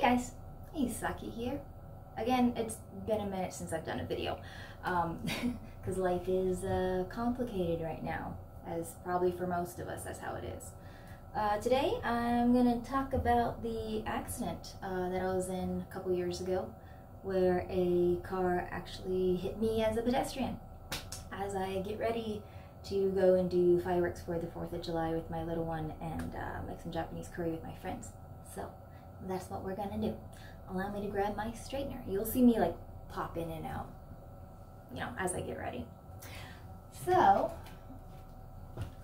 Hey guys, hey Saki here. Again, it's been a minute since I've done a video because life is complicated right now, as probably for most of us, that's how it is. Today I'm going to talk about the accident that I was in a couple years ago, where a car actually hit me as a pedestrian as I get ready to go and do fireworks for the 4th of July with my little one and make some Japanese curry with my friends. So that's what we're gonna do. Allow me to grab my straightener. You'll see me like pop in and out, you know, as I get ready. So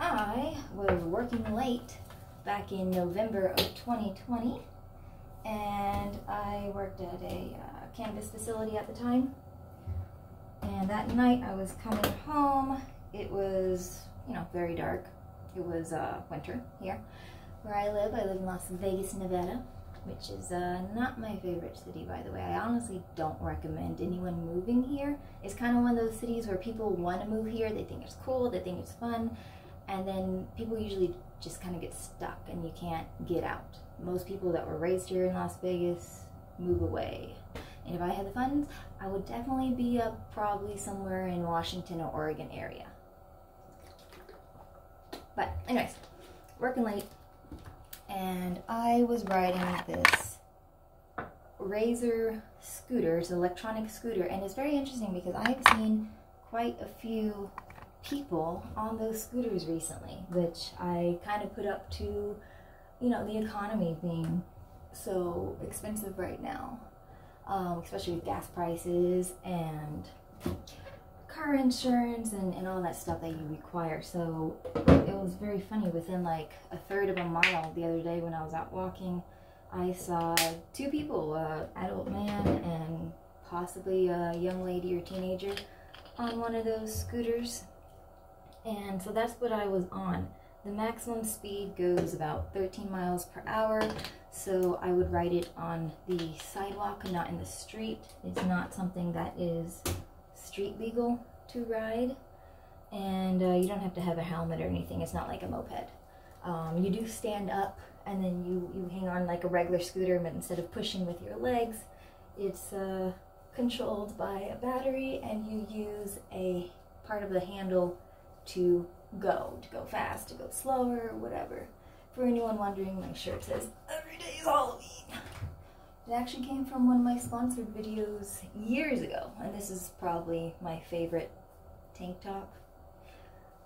I was working late back in November of 2020, and I worked at a cannabis facility at the time. And that night I was coming home. It was, you know, very dark. It was winter here where I live. I live in Las Vegas, Nevada, which is not my favorite city, by the way. I honestly don't recommend anyone moving here. It's kind of one of those cities where people want to move here. They think it's cool, they think it's fun, and then people usually just kind of get stuck and you can't get out. Most people that were raised here in Las Vegas move away. And if I had the funds, I would definitely be up probably somewhere in Washington or Oregon area. But anyways, working late, and I was riding this Razor scooter. It's an electronic scooter, and it's very interesting because I've seen quite a few people on those scooters recently, which I kind of put up to, you know, the economy being so expensive right now, especially with gas prices and car insurance and all that stuff that you require. So it was very funny. Within like a third of a mile the other day when I was out walking, I saw two people, adult man and possibly a young lady or teenager, on one of those scooters. And so that's what I was on. The maximum speed goes about 13 miles per hour, so I would ride it on the sidewalk and not in the street. It's not something that is street legal to ride, and you don't have to have a helmet or anything. It's not like a moped. You do stand up and then you hang on like a regular scooter, but instead of pushing with your legs, it's controlled by a battery, and you use a part of the handle to go fast, to go slower, whatever. For anyone wondering, my shirt says "Every day is Halloween." It actually came from one of my sponsored videos years ago, and this is probably my favorite tank top.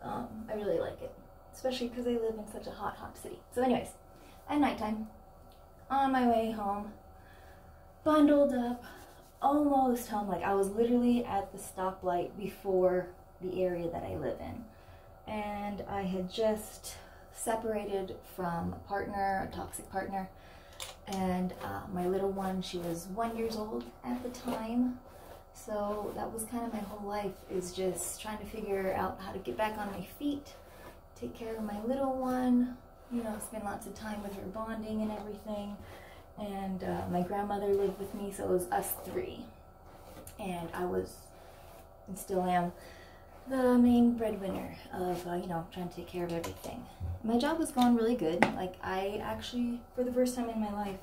I really like it, especially because I live in such a hot city. So anyways, at nighttime, on my way home, bundled up, almost home. Like, I was literally at the stoplight before the area that I live in, and I had just separated from a partner, a toxic partner, and my little one, she was 1 year old at the time. So that was kind of my whole life, is just trying to figure out how to get back on my feet, take care of my little one, you know, spend lots of time with her, bonding and everything. And my grandmother lived with me, so it was us three. And I was, and still am, the main breadwinner of, you know, trying to take care of everything. My job was going really good. Like, I actually, for the first time in my life,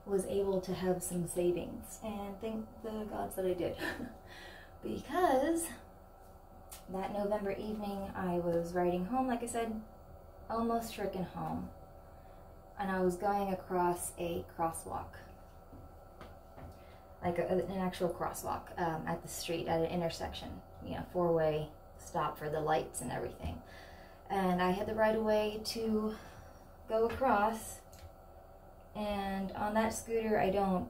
was able to have some savings, and thank the gods that I did. Because that November evening, I was riding home, like I said, almost freaking home, and I was going across a crosswalk, like an actual crosswalk at the street, at an intersection, you know, 4-way stop for the lights and everything. And I had the right of way to go across, and on that scooter, I don't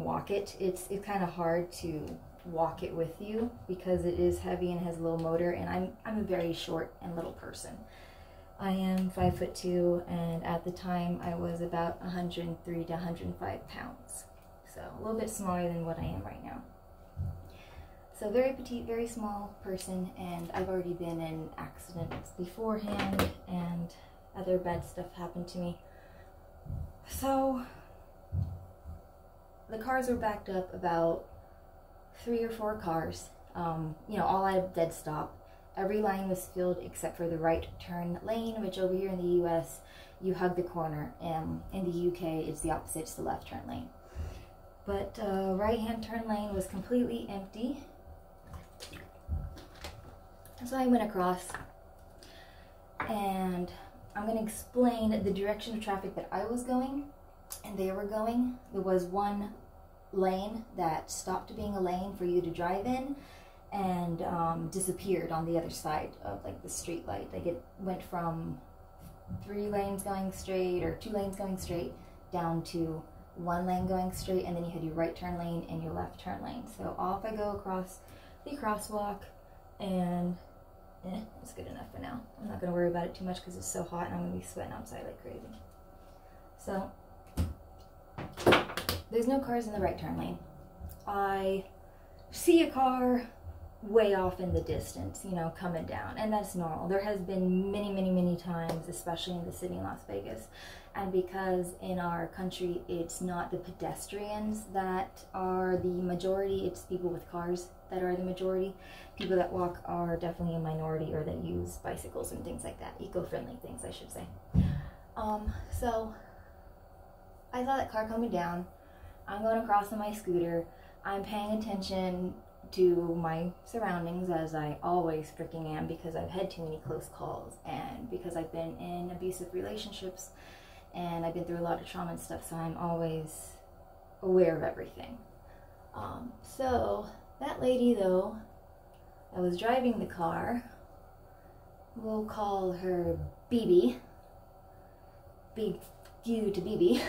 walk it. It's kind of hard to walk it with you because it is heavy and has a low motor, and I'm a very short and little person. I am 5'2", and at the time I was about 103 to 105 pounds. So a little bit smaller than what I am right now. So very petite, very small person, and I've already been in accidents beforehand, and other bad stuff happened to me. So the cars were backed up, about 3 or 4 cars, you know, all at a dead stop. Every line was filled except for the right turn lane, which over here in the US, you hug the corner. In the UK, it's the opposite, it's the left turn lane. But right-hand turn lane was completely empty. So I went across, and I'm going to explain the direction of traffic that I was going and they were going. There was one lane that stopped being a lane for you to drive in and disappeared on the other side of like the street light. Like it went from 3 lanes going straight or 2 lanes going straight down to 1 lane going straight, and then you had your right turn lane and your left turn lane. So off I go across the crosswalk, and it's good enough for now. I'm not going to worry about it too much because it's so hot and I'm going to be sweating outside like crazy. So there's no cars in the right turn lane. I see a car way off in the distance, you know, coming down, and that's normal. There has been many times, especially in the city in Las Vegas, and because in our country it's not the pedestrians that are the majority, it's people with cars that are the majority. People that walk are definitely a minority, or that use bicycles and things like that, eco-friendly things I should say. So I saw that car coming down. I'm going across on my scooter. I'm paying attention to my surroundings, as I always freaking am, because I've had too many close calls and because I've been in abusive relationships and I've been through a lot of trauma and stuff, so I'm always aware of everything. So that lady though, that was driving the car, we'll call her BB, big you to BB,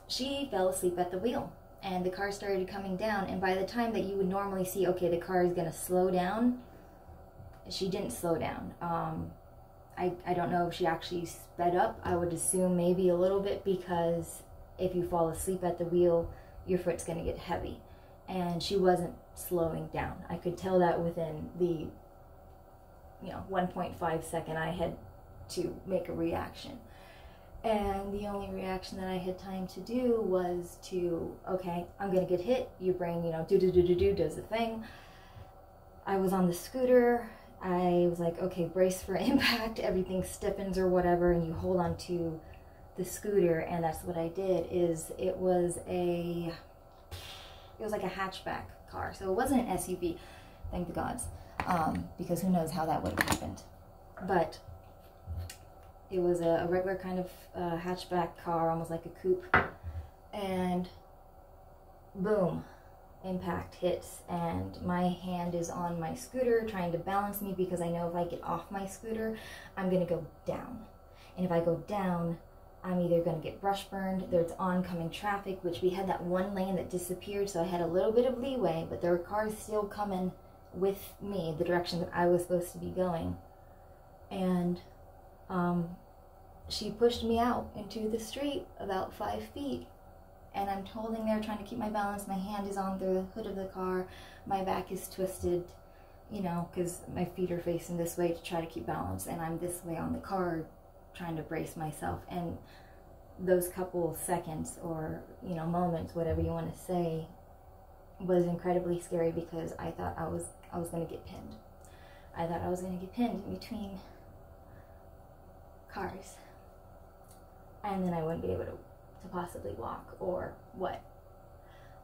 she fell asleep at the wheel. And the car started coming down, and by the time that you would normally see, okay, the car is going to slow down, she didn't slow down. I don't know if she actually sped up. I would assume maybe a little bit, because if you fall asleep at the wheel, your foot's going to get heavy. And she wasn't slowing down. I could tell that within the 1.5 second I had to make a reaction. And the only reaction that I had time to do was to, okay, I'm gonna get hit. Your brain, does the thing. I was on the scooter. I was like, okay, brace for impact. Everything stiffens or whatever, and you hold on to the scooter. And that's what I did. It was like a hatchback car, so it wasn't an SUV. Thank the gods, because who knows how that would have happened. But it was a regular kind of hatchback car, almost like a coupe, and boom, impact hits, and my hand is on my scooter trying to balance me, because I know if I get off my scooter, I'm going to go down. And if I go down, I'm either going to get brush burned, there's oncoming traffic, which we had that 1 lane that disappeared, so I had a little bit of leeway, but there were cars still coming with me, the direction that I was supposed to be going. And she pushed me out into the street about 5 feet, and I'm holding there trying to keep my balance. My hand is on the hood of the car, my back is twisted, because my feet are facing this way to try to keep balance, and I'm this way on the car trying to brace myself. And those couple seconds or moments, whatever you want to say, was incredibly scary, because I thought I was going to get pinned. I thought I was going to get pinned in between cars, and then I wouldn't be able to possibly walk or what.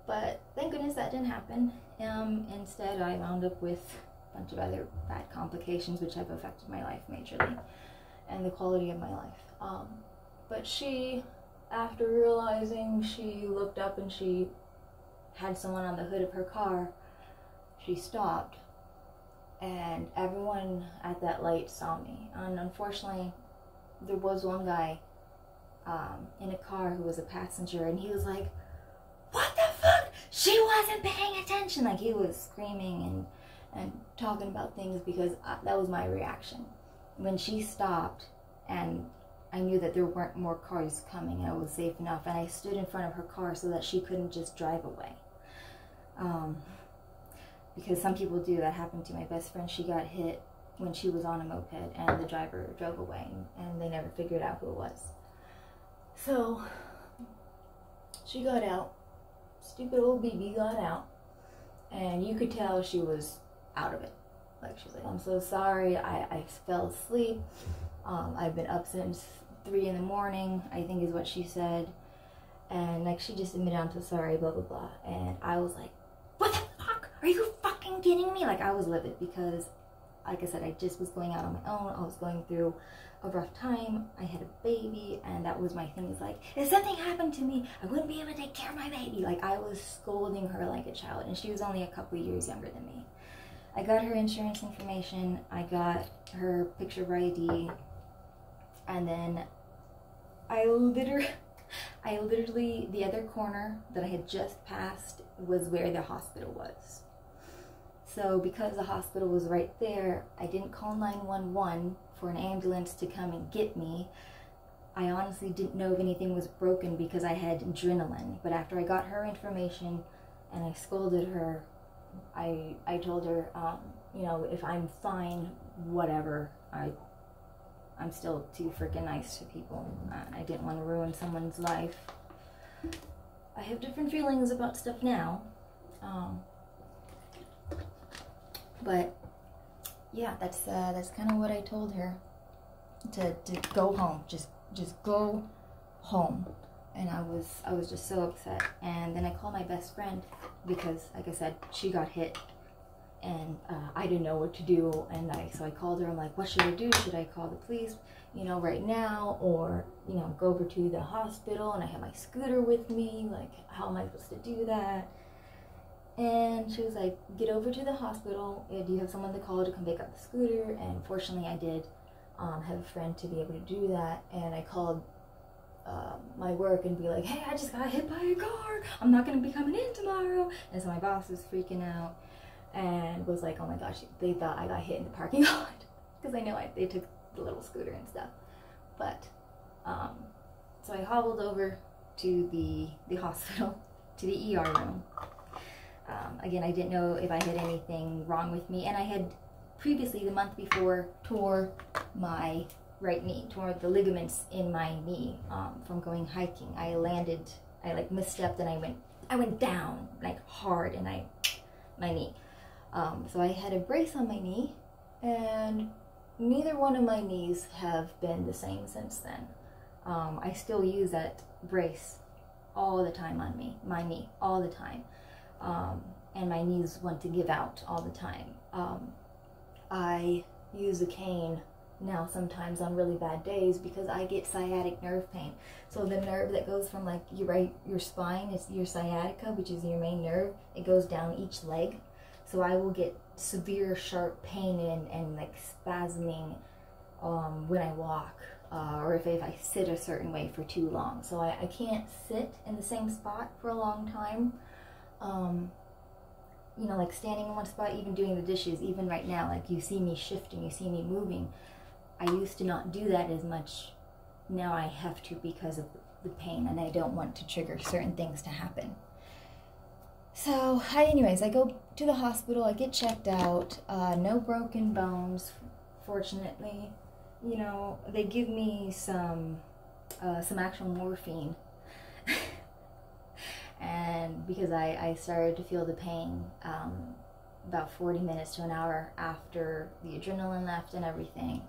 But thank goodness that didn't happen. Instead, I wound up with a bunch of other bad complications, which have affected my life majorly and the quality of my life. But she, after realizing, she looked up and she had someone on the hood of her car, she stopped, and everyone at that light saw me. And unfortunately, there was one guy in a car who was a passenger, and he was like, "What the fuck? She wasn't paying attention!" Like, he was screaming and talking about things, because that was my reaction. When she stopped, and I knew that there weren't more cars coming, and I was safe enough, and I stood in front of her car so that she couldn't just drive away. Because some people do. That happened to my best friend. She got hit when she was on a moped, and the driver drove away, and they never figured out who it was. So she got out. Stupid old BB got out, and you could tell she was out of it. Like, she was like, "I'm so sorry, I fell asleep. I've been up since 3 in the morning, I think is what she said. And like, she just admitted, I'm so sorry, blah blah blah. And I was like, what the fuck? Are you fucking kidding me? Like, I was livid because, like I said, I just was going out on my own. I was going through a rough time. I had a baby, and that was my thing. Is like, if something happened to me, I wouldn't be able to take care of my baby. Like, I was scolding her like a child, and she was only a couple years younger than me. I got her insurance information. I got her picture of ID, and then I literally, the other corner that I had just passed was where the hospital was. So because the hospital was right there, I didn't call 911 for an ambulance to come and get me. I honestly didn't know if anything was broken because I had adrenaline. But after I got her information and I scolded her, I told her, you know, if I'm fine, whatever, I'm still too freaking nice to people. I didn't want to ruin someone's life. I have different feelings about stuff now. But yeah, that's kind of what I told her, to go home, just go home. And I was just so upset. And then I called my best friend because, like I said, she got hit, and I didn't know what to do. And so I called her. I'm like, what should I do? Should I call the police, you know, right now, or, you know, go over to the hospital? And I have my scooter with me. Like, how am I supposed to do that? And she was like, get over to the hospital. Do you have someone to call to come pick up the scooter? And fortunately, I did have a friend to be able to do that. And I called my work and be like, hey, I just got hit by a car. I'm not going to be coming in tomorrow. And so my boss was freaking out and was like, oh my gosh, they thought I got hit in the parking lot. Because I know they took the little scooter and stuff. But, so I hobbled over to the hospital, to the ER room. Again, I didn't know if I had anything wrong with me, and I had previously, the month before, tore my right knee, tore the ligaments in my knee from going hiking. I like misstepped, and I went down like hard, and my knee. So I had a brace on my knee, and neither one of my knees have been the same since then. I still use that brace all the time on my knee, all the time. And my knees want to give out all the time. I use a cane now sometimes on really bad days because I get sciatic nerve pain. So the nerve that goes from like your spine is your sciatica, which is your main nerve. It goes down each leg. So I will get severe sharp pain and like spasming when I walk, or if I sit a certain way for too long. So I can't sit in the same spot for a long time. You know, like standing in one spot, even doing the dishes, even right now, like you see me shifting, you see me moving. I used to not do that as much. Now I have to because of the pain, and I don't want to trigger certain things to happen. So, anyways, I go to the hospital, I get checked out, no broken bones, fortunately. You know, they give me some actual morphine. And because I started to feel the pain about 40 minutes to an hour after the adrenaline left and everything.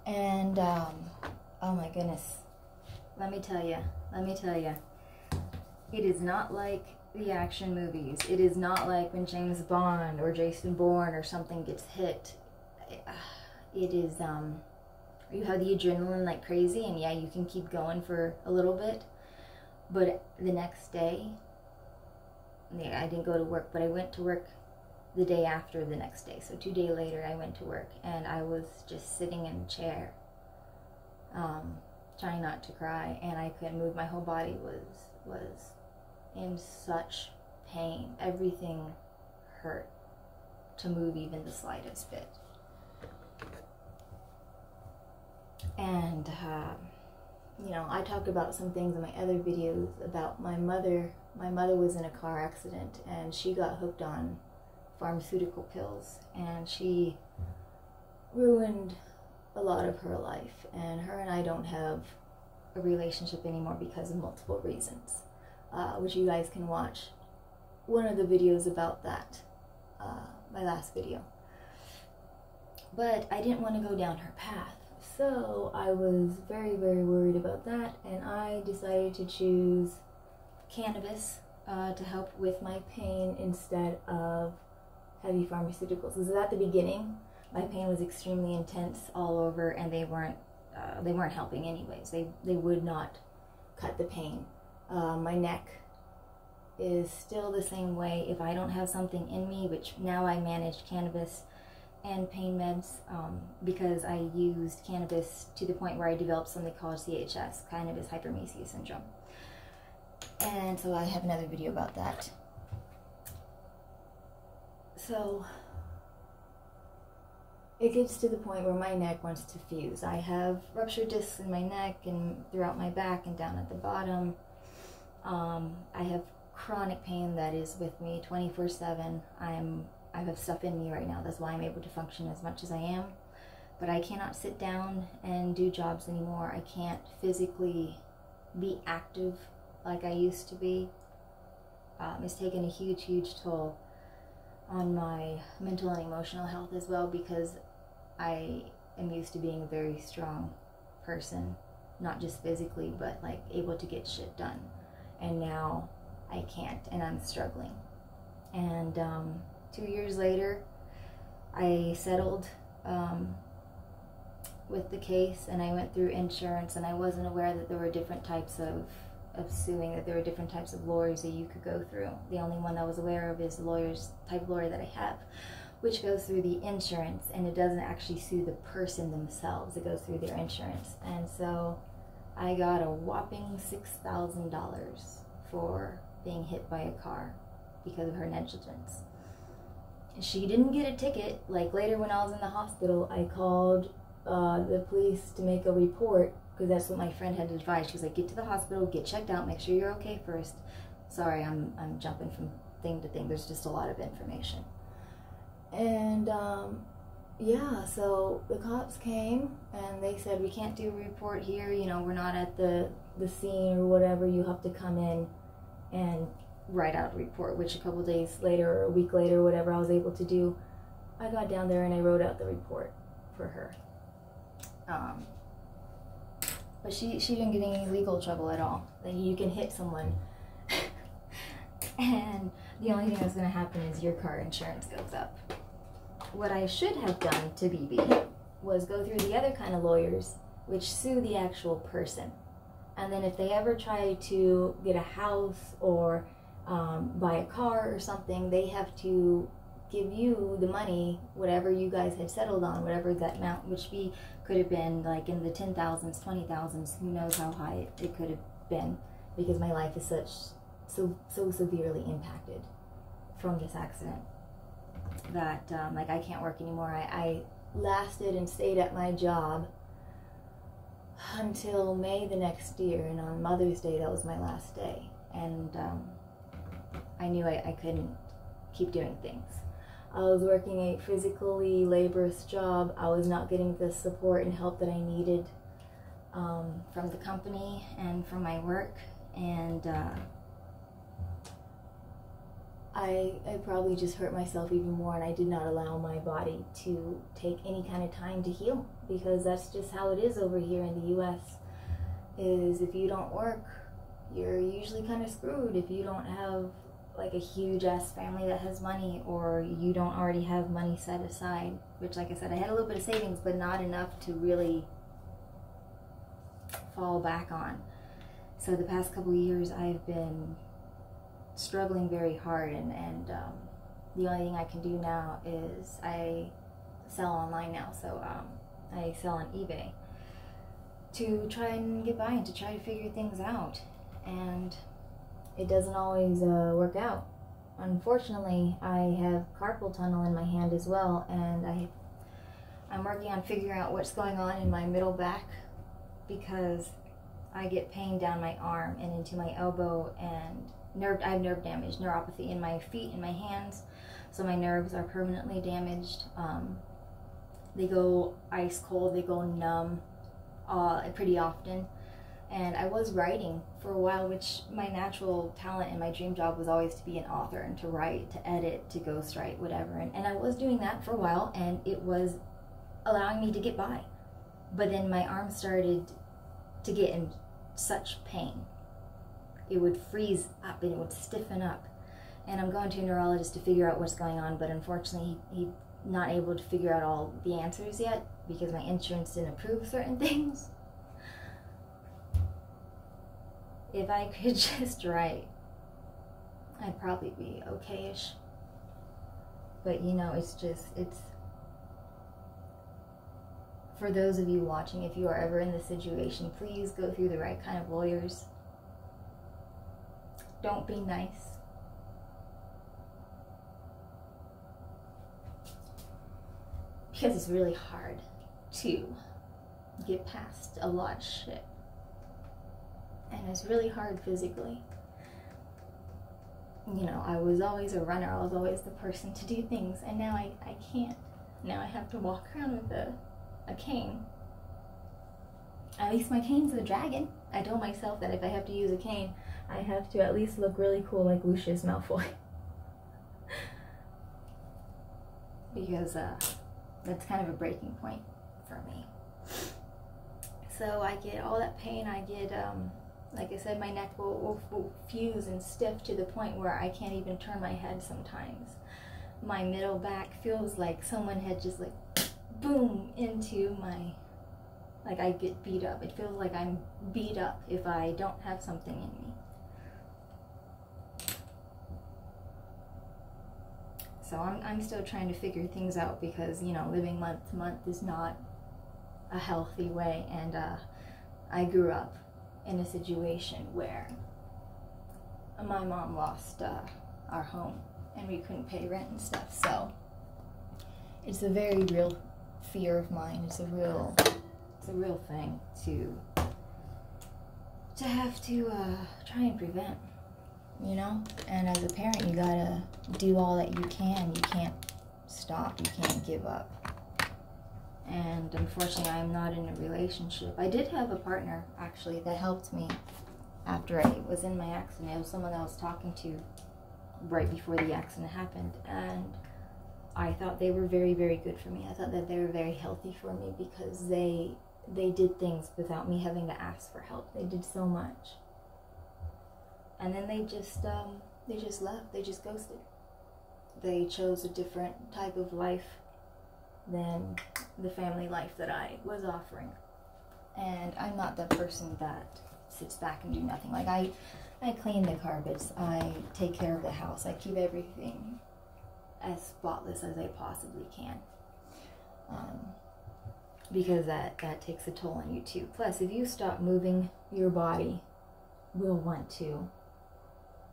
And oh my goodness, let me tell you, it is not like the action movies. It is not like when James Bond or Jason Bourne or something gets hit. It is, you have the adrenaline like crazy, and yeah, you can keep going for a little bit. But the next day, I didn't go to work, but I went to work the day after the next day. So 2 days later, I went to work, and I was just sitting in a chair, trying not to cry, and I couldn't move. My whole body was in such pain. Everything hurt to move even the slightest bit. And, you know, I talked about some things in my other videos about my mother. My mother was in a car accident, and she got hooked on pharmaceutical pills, and she ruined a lot of her life. And her and I don't have a relationship anymore because of multiple reasons, which you guys can watch one of the videos about that, my last video. But I didn't want to go down her path, So I was very, very worried about that, and I decided to choose cannabis to help with my pain instead of heavy pharmaceuticals. This is at the beginning. My pain was extremely intense all over, and they weren't helping anyways. They would not cut the pain. My neck is still the same way if I don't have something in me, which now I manage cannabis and pain meds because I used cannabis to the point where I developed something called CHS, cannabis hypermesia syndrome. And so I have another video about that. So it gets to the point where my neck wants to fuse. I have ruptured discs in my neck and throughout my back and down at the bottom. I have chronic pain that is with me 24/7. I have stuff in me right now. That's why I'm able to function as much as I am. But I cannot sit down and do jobs anymore. I can't physically be active like I used to be. It's taken a huge, huge toll on my mental and emotional health as well, because I am used to being a very strong person, not just physically, but like able to get shit done. And now I can't, and I'm struggling. And 2 years later, I settled with the case, and I went through insurance, and I wasn't aware that there were different types of suing, that there were different types of lawyers that you could go through. The only one I was aware of is the type of lawyer that I have, which goes through the insurance, and it doesn't actually sue the person themselves. It goes through their insurance. And so I got a whopping $6,000 for being hit by a car because of her negligence. She didn't get a ticket. Like later when I was in the hospital, I called the police to make a report, because that's what my friend had advised. She was like, get to the hospital, get checked out, make sure you're okay first. Sorry, I'm jumping from thing to thing. There's just a lot of information. And yeah, so the cops came and they said, we can't do a report here, you know, we're not at the scene or whatever, you have to come in and write out a report, which a couple days later or a week later, whatever I was able to do, I got down there and I wrote out the report for her. But she didn't get any legal trouble at all. Like, you can hit someone and the only thing that's going to happen is your car insurance goes up. What I should have done to BB was go through the other kind of lawyers, which sue the actual person. And then if they ever try to get a house or buy a car or something, they have to give you the money, whatever you guys had settled on, whatever that amount, which could have been like in the 10,000s, 20,000s, who knows how high it could have been, because my life is so severely impacted from this accident that like I can't work anymore. I lasted and stayed at my job until May the next year, and on Mother's Day that was my last day, and I knew I couldn't keep doing things. I was working a physically laborious job. I was not getting the support and help that I needed from the company and from my work, and I probably just hurt myself even more, and I did not allow my body to take any kind of time to heal, because that's just how it is over here in the US, is if you don't work, you're usually kind of screwed. If you don't have like a huge ass family that has money, or you don't already have money set aside, which, like I said, I had a little bit of savings, but not enough to really fall back on. So the past couple of years I've been struggling very hard, and the only thing I can do now is I sell online now. So I sell on eBay to try and get by and to try to figure things out, and it doesn't always work out. Unfortunately, I have carpal tunnel in my hand as well, and I'm working on figuring out what's going on in my middle back, because I get pain down my arm and into my elbow, and I have nerve damage, neuropathy in my feet and my hands, so my nerves are permanently damaged. They go ice cold, they go numb pretty often. And I was writing for a while, which my natural talent and my dream job was always to be an author and to write, to edit, to ghostwrite, whatever. And I was doing that for a while, and it was allowing me to get by. But then my arm started to get in such pain. It would freeze up and it would stiffen up. And I'm going to a neurologist to figure out what's going on, but unfortunately he's not able to figure out all the answers yet because my insurance didn't approve certain things. If I could just write, I'd probably be okay-ish. But you know, it's for those of you watching, if you are ever in this situation, please go through the right kind of lawyers. Don't be nice. Because it's really hard to get past a lot of shit. And it's really hard physically. You know, I was always a runner. I was always the person to do things. And now I can't. Now I have to walk around with a cane. At least my cane's a dragon. I told myself that if I have to use a cane, I have to at least look really cool like Lucius Malfoy. Because that's kind of a breaking point for me. So I get all that pain. I get, like I said, my neck will fuse and stiff to the point where I can't even turn my head sometimes. My middle back feels like someone had just like boom into my, like I get beat up. It feels like I'm beat up if I don't have something in me. So I'm still trying to figure things out because, you know, living month to month is not a healthy way. And I grew up in a situation where my mom lost our home and we couldn't pay rent and stuff. So it's a very real fear of mine. It's a real thing to have to try and prevent. You know, and as a parent, you gotta do all that you can. You can't stop. You can't give up. And unfortunately, I'm not in a relationship. I did have a partner, actually, that helped me after I was in my accident. It was someone that I was talking to right before the accident happened. And I thought they were very, very good for me. I thought that they were very healthy for me because they did things without me having to ask for help. They did so much. And then they just left. They just ghosted. They chose a different type of life than the family life that I was offering. And I'm not the person that sits back and do nothing. Like I clean the carpets. I take care of the house. I keep everything as spotless as I possibly can. Because that takes a toll on you too. Plus, if you stop moving, your body will want to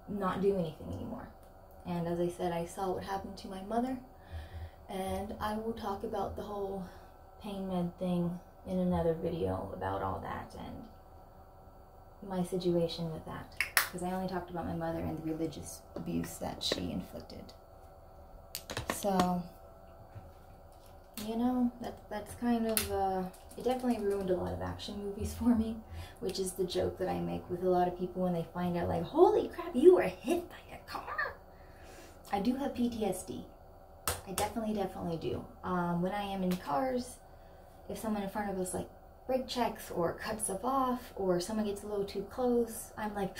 not do anything anymore. And as I said, I saw what happened to my mother, and I will talk about the whole pain med thing in another video about all that and my situation with that, because I only talked about my mother and the religious abuse that she inflicted. So, you know, that's kind of it definitely ruined a lot of action movies for me, which is the joke that I make with a lot of people when they find out, like, holy crap, you were hit by a car. I do have PTSD. I definitely do. When I am in cars, if someone in front of us, like, brake checks or cuts stuff off, or someone gets a little too close, I'm like,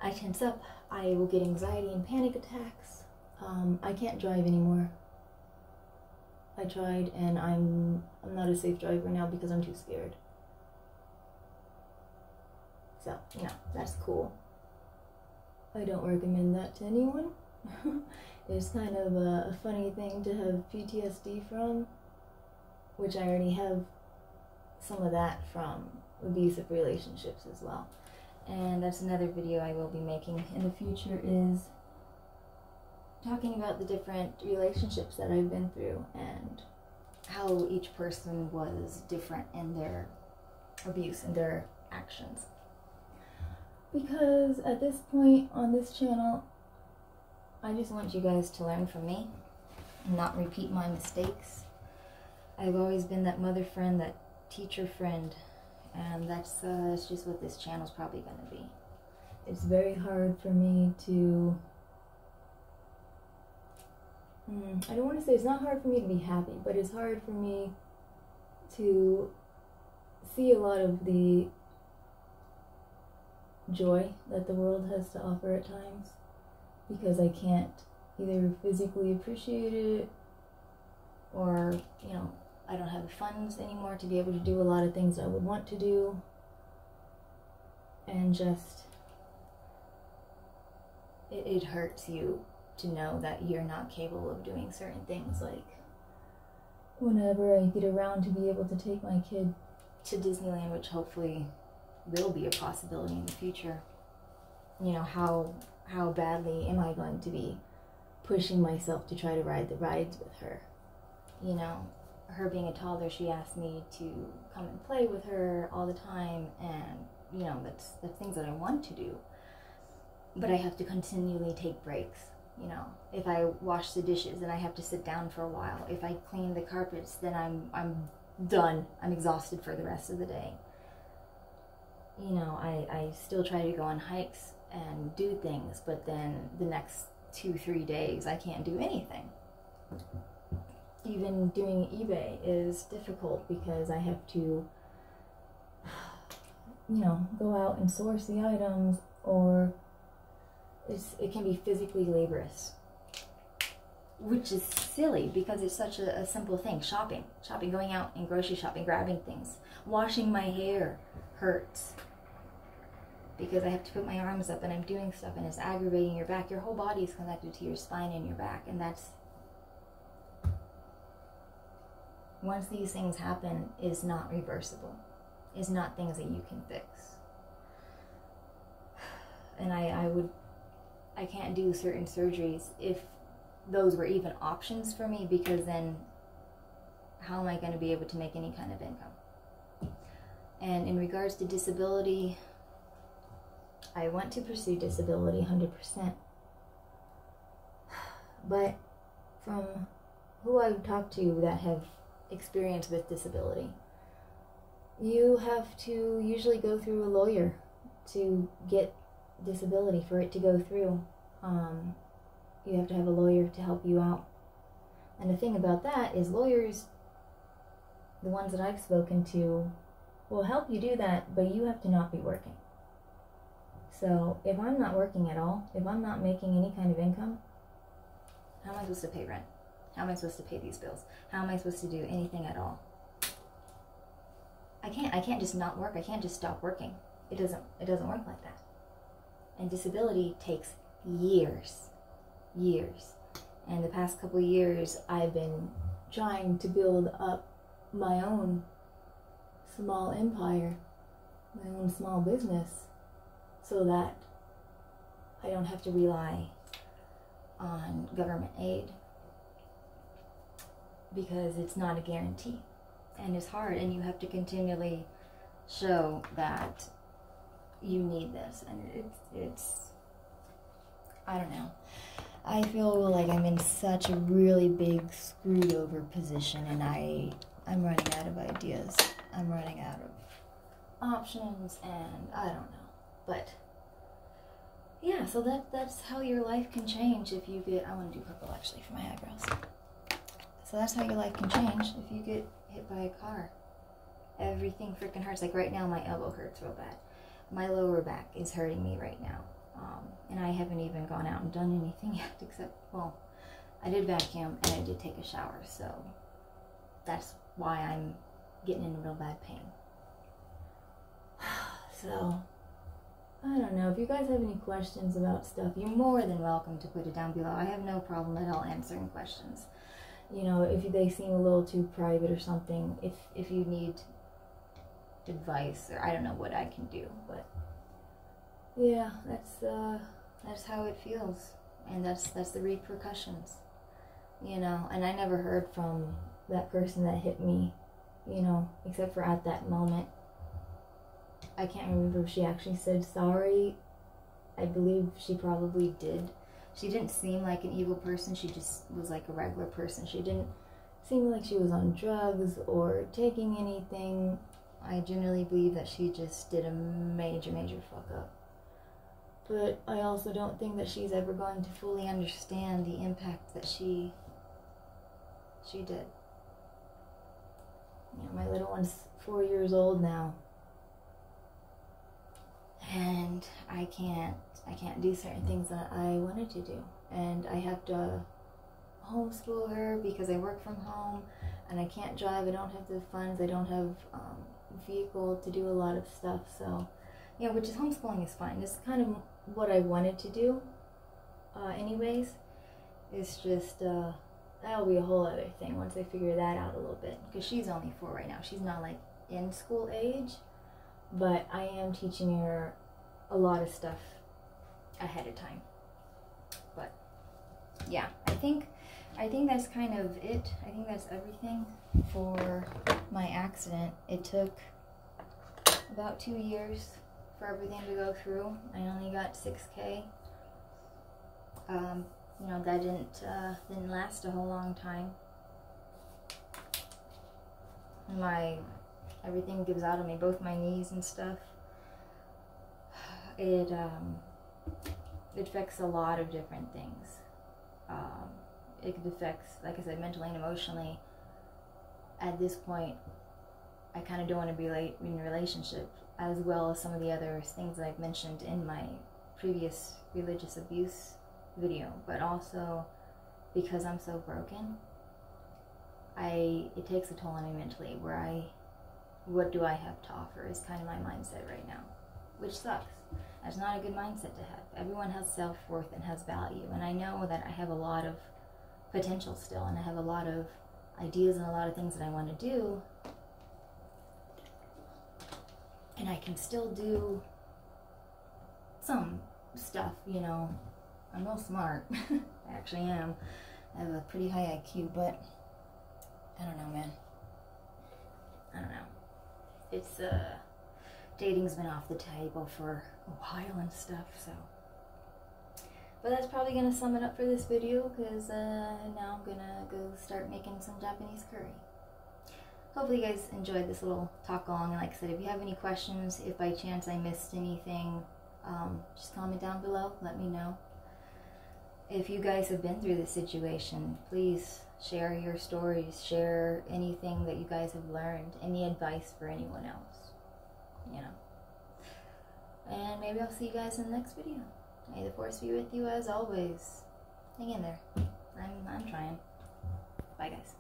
I tense up. I will get anxiety and panic attacks. I can't drive anymore. I tried, and I'm not a safe driver now because I'm too scared. So, no, that's cool. I don't recommend that to anyone. It's kind of a funny thing to have PTSD from, which I already have some of that from abusive relationships as well. And that's another video I will be making in the future, is talking about the different relationships that I've been through and how each person was different in their abuse and their actions. Because at this point on this channel, I just want you guys to learn from me and not repeat my mistakes. I've always been that mother friend, that teacher friend, and that's just what this channel's probably going to be. It's very hard for me to I don't want to say it's not hard for me to be happy, but it's hard for me to see a lot of the joy that the world has to offer at times, because I can't either physically appreciate it, or, you know, I don't have the funds anymore to be able to do a lot of things I would want to do, and just, it hurts you to know that you're not capable of doing certain things. Like, whenever I get around to be able to take my kid to Disneyland, which hopefully will be a possibility in the future, you know, how badly am I going to be pushing myself to try to ride the rides with her? You know, her being a toddler, she asked me to come and play with her all the time, and, you know, that's things that I want to do, but I have to continually take breaks. You know, if I wash the dishes, then I have to sit down for a while. If I clean the carpets, then I'm done. I'm exhausted for the rest of the day. You know, I still try to go on hikes and do things, but then the next 2-3 days I can't do anything. Even doing eBay is difficult because I have to, you know, go out and source the items, or it can be physically laborious, which is silly because it's such a simple thing. Shopping, going out and grocery shopping, grabbing things. Washing my hair hurts because I have to put my arms up and I'm doing stuff, and it's aggravating your back. Your whole body is connected to your spine and your back, and that's, once these things happen, is not reversible. It's not things that you can fix. And I can't do certain surgeries if those were even options for me, because then how am I going to be able to make any kind of income? And in regards to disability, I want to pursue disability 100%. But from who I've talked to that have experience with disability, you have to usually go through a lawyer to get disability, for it to go through. You have to have a lawyer to help you out. And the thing about that is, lawyers, the ones that I've spoken to, will help you do that, but you have to not be working. So if I'm not working at all, if I'm not making any kind of income, how am I supposed to pay rent? How am I supposed to pay these bills? How am I supposed to do anything at all? I can't just not work. I can't just stop working. It doesn't work like that. And disability takes years. And the past couple years, I've been trying to build up my own small empire, my own small business, so that I don't have to rely on government aid, because it's not a guarantee, and it's hard, and you have to continually show that you need this, and it's I don't know. I feel like I'm in such a really big screwed over position, and I'm running out of ideas. I'm running out of options, and I don't know. But yeah, so that's how your life can change if you get, I want to do purple actually for my eyebrows. So that's how your life can change if you get hit by a car. Everything freaking hurts. Like right now, my elbow hurts real bad. My lower back is hurting me right now. And I haven't even gone out and done anything yet, except, well, I did vacuum and I did take a shower, so that's why I'm getting in real bad pain. So, I don't know. If you guys have any questions about stuff, you're more than welcome to put it down below. I have no problem at all answering questions. You know, if they seem a little too private or something, if you need advice, or I don't know what I can do, but yeah, that's how it feels, and that's the repercussions, you know. And I never heard from that person that hit me, you know, except for at that moment. I can't remember if she actually said sorry. I believe she probably did. She didn't seem like an evil person. She just was like a regular person. She didn't seem like she was on drugs or taking anything. I generally believe that she just did a major fuck up. But I also don't think that she's ever going to fully understand the impact that she did. You know, my little one's 4 years old now, and I can't do certain things that I wanted to do, and I have to homeschool her because I work from home, and I can't drive. I don't have the funds. I don't have vehicle to do a lot of stuff. So, you know, which is homeschooling is fine. It's kind of what I wanted to do, anyways. It's just that'll be a whole other thing once I figure that out a little bit, because she's only 4 right now. She's not like in school age, but I am teaching her a lot of stuff ahead of time. But yeah, I think that's kind of it. I think that's everything for my accident. It took about 2 years for everything to go through. I only got $6K. You know, that didn't last a whole long time. Everything gives out on me, both my knees and stuff. It affects a lot of different things. It affects, like I said, mentally and emotionally. At this point, I kind of don't want to be late in a relationship, as well as some of the other things that I've mentioned in my previous religious abuse video, but also because I'm so broken, it takes a toll on me mentally, what do I have to offer is kind of my mindset right now, which sucks. That's not a good mindset to have. Everyone has self-worth and has value, and I know that I have a lot of potential still, and I have a lot of ideas and a lot of things that I want to do, and I can still do some stuff, you know. I'm no smart. I actually am. I have a pretty high IQ, but I don't know, man. I don't know. It's dating's been off the table for a while and stuff, so. But that's probably gonna sum it up for this video, because now I'm gonna go start making some Japanese curry. Hopefully you guys enjoyed this little talk along, and like I said, if you have any questions, if by chance I missed anything, just comment down below, let me know. If you guys have been through this situation, please share your stories, share anything that you guys have learned, any advice for anyone else, you know. And maybe I'll see you guys in the next video. May the force be with you as always. Hang in there. I'm trying. Bye, guys.